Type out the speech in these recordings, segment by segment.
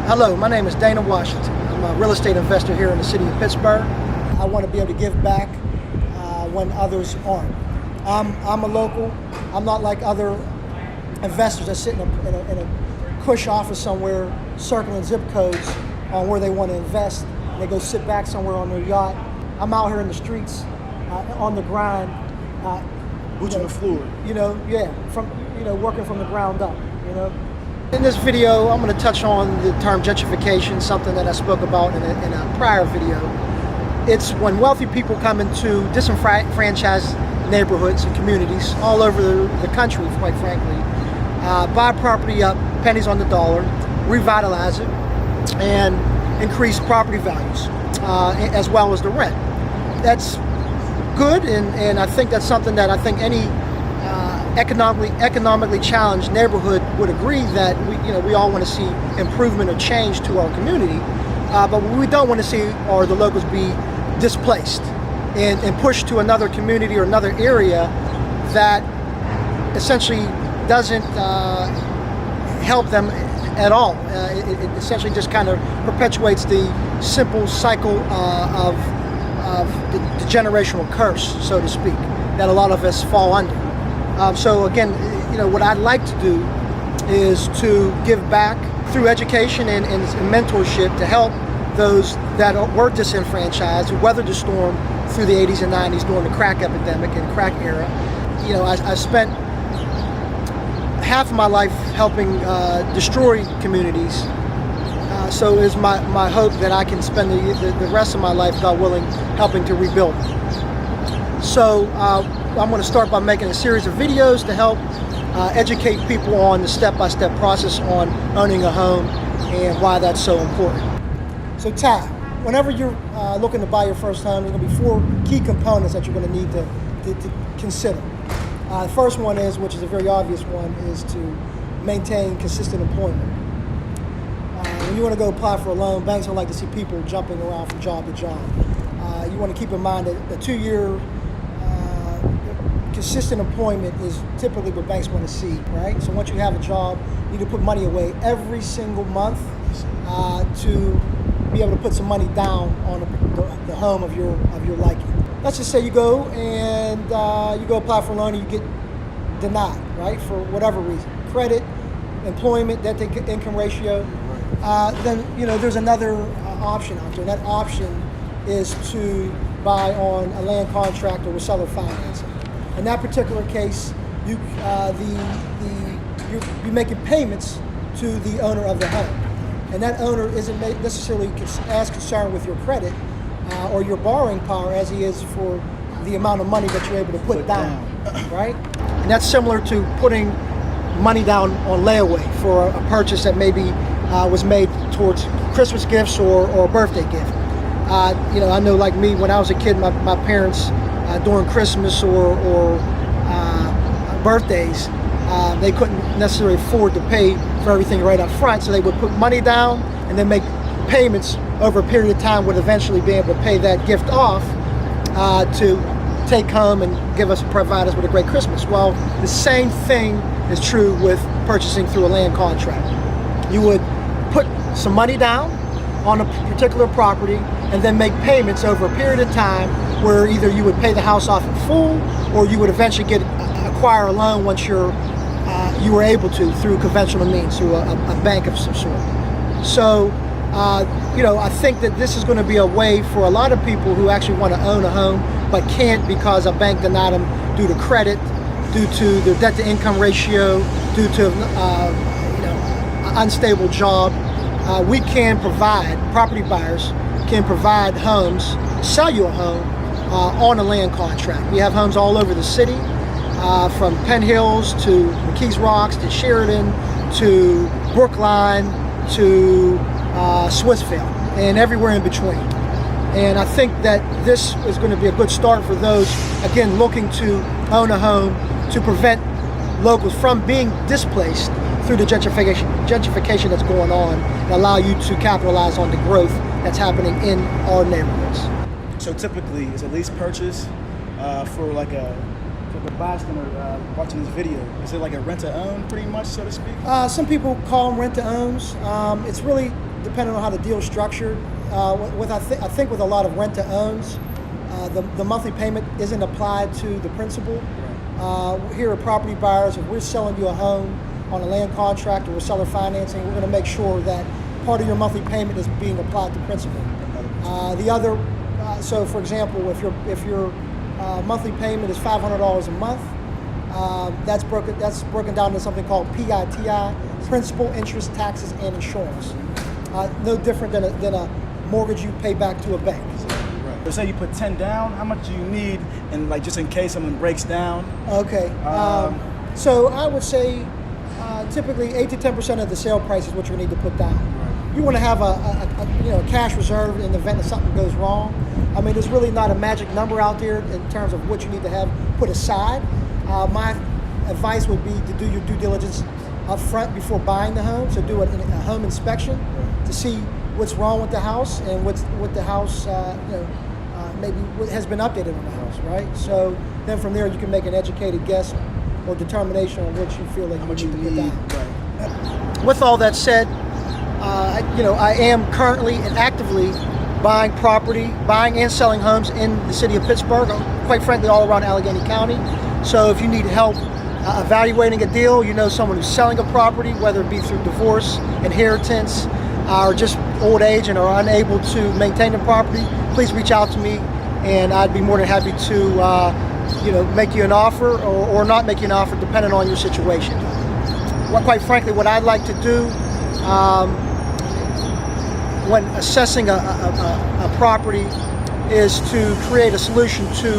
Hello, my name is Dana Washington. I'm a real estate investor here in the city of Pittsburgh. I want to be able to give back when others aren't. I'm a local. I'm not like other investors that sit in a cush office somewhere circling zip codes on where they want to invest. They go sit back somewhere on their yacht. I'm out here in the streets, on the grind. Boots on the floor. Working from the ground up, In this video, I'm going to touch on the term gentrification, something that I spoke about in a prior video. It's when wealthy people come into disenfranchised neighborhoods and communities all over the country, quite frankly, buy property up, pennies on the dollar, revitalize it, and increase property values, as well as the rent. That's good, and I think that's something that I think any economically challenged neighborhood would agree that we all want to see improvement or change to our community, but what we don't want to see are the locals be displaced and pushed to another community or another area that essentially doesn't help them at all. It essentially just kind of perpetuates the simple cycle of the generational curse, so to speak, that a lot of us fall under. So again, what I'd like to do is to give back through education and mentorship to help those that were disenfranchised, who weathered the storm through the 80s and 90s during the crack epidemic and crack era. I spent half of my life helping destroy communities. So it's my hope that I can spend the rest of my life, God willing, helping to rebuild. So I'm going to start by making a series of videos to help educate people on the step-by-step process on owning a home and why that's so important. So Ty, whenever you're looking to buy your first home, there's going to be 4 key components that you're going to need to consider. The first one is, which is a very obvious one, is to maintain consistent employment. When you want to go apply for a loan, banks don't like to see people jumping around from job to job. You want to keep in mind that a 2-year consistent employment is typically what banks want to see, right? So once you have a job, you need to put money away every single month to be able to put some money down on the home of your liking. Let's just say you go and you go apply for a loan and you get denied, right? For whatever reason, credit, employment, debt to income ratio. Then there's another option out there. And that option is to buy on a land contract or with seller financing. In that particular case, you're making payments to the owner of the home, and that owner isn't necessarily as concerned with your credit or your borrowing power as he is for the amount of money that you're able to put down, right? And that's similar to putting money down on layaway for a purchase that maybe was made towards Christmas gifts or a birthday gift. I know, like me, when I was a kid, my parents, during Christmas or birthdays, they couldn't necessarily afford to pay for everything right up front, so they would put money down and then make payments over a period of time, would eventually be able to pay that gift off to take home and provide us with a great Christmas. Well, the same thing is true with purchasing through a land contract. You would put some money down on a particular property and then make payments over a period of time where either you would pay the house off in full or you would eventually acquire a loan once you were able to through conventional means, through a bank of some sort. So I think that this is going to be a way for a lot of people who actually want to own a home but can't because a bank denied them due to credit, due to their debt to income ratio, due to an unstable job. We can provide, property buyers can provide homes, sell you a home on a land contract. We have homes all over the city, from Penn Hills to McKees Rocks to Sheridan to Brookline to Swissvale and everywhere in between. And I think that this is going to be a good start for those, again, looking to own a home to prevent locals from being displaced through the gentrification that's going on, and allow you to capitalize on the growth that's happening in our neighborhoods. So typically, it's a lease purchase for like a for the bystander watching this video? Is it like a rent-to-own, pretty much, so to speak? Some people call them rent-to-owns. It's really depending on how the deal is structured. I think with a lot of rent-to-owns, the monthly payment isn't applied to the principal. Here at Property Buyers, if we're selling you a home on a land contract or with seller financing, we're going to make sure that part of your monthly payment is being applied to principal. So for example, if your monthly payment is $500 a month, that's broken down to something called PITI, principal, interest, taxes, and insurance. No different than a mortgage you pay back to a bank. So say you put 10 down, how much do you need, and like just in case someone breaks down? Okay. So I would say typically 8 to 10% of the sale price is what you need to put down. You want to have a cash reserve in the event that something goes wrong. I mean, there's really not a magic number out there in terms of what you need to have put aside. My advice would be to do your due diligence up front before buying the home. So do a home inspection to see what's wrong with the house and what the house maybe what has been updated on the house, right? So then from there you can make an educated guess or determination on what you feel like you need to put down. Right. With all that said, I am currently and actively buying and selling homes in the city of Pittsburgh, quite frankly all around Allegheny County. So if you need help evaluating a deal, you know someone who's selling a property, whether it be through divorce, inheritance, or just old age and are unable to maintain the property, please reach out to me and I'd be more than happy to make you an offer or not make you an offer depending on your situation. Quite frankly, what I'd like to do when assessing a property is to create a solution to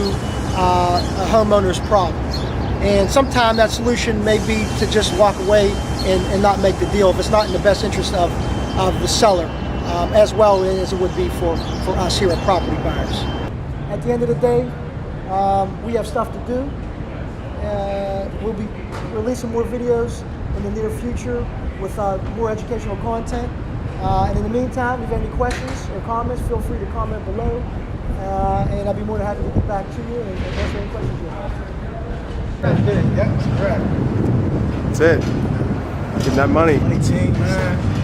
a homeowner's problem. And sometimes that solution may be to just walk away and not make the deal if it's not in the best interest of the seller, as well as it would be for us here at Property Buyers. At the end of the day, we have stuff to do. We'll be releasing more videos in the near future with more educational content. And in the meantime, if you have any questions or comments, feel free to comment below. And I'll be more than happy to get back to you and answer any questions you have. That's it. Yeah, that's correct. That's it. Get that money. Money team, man.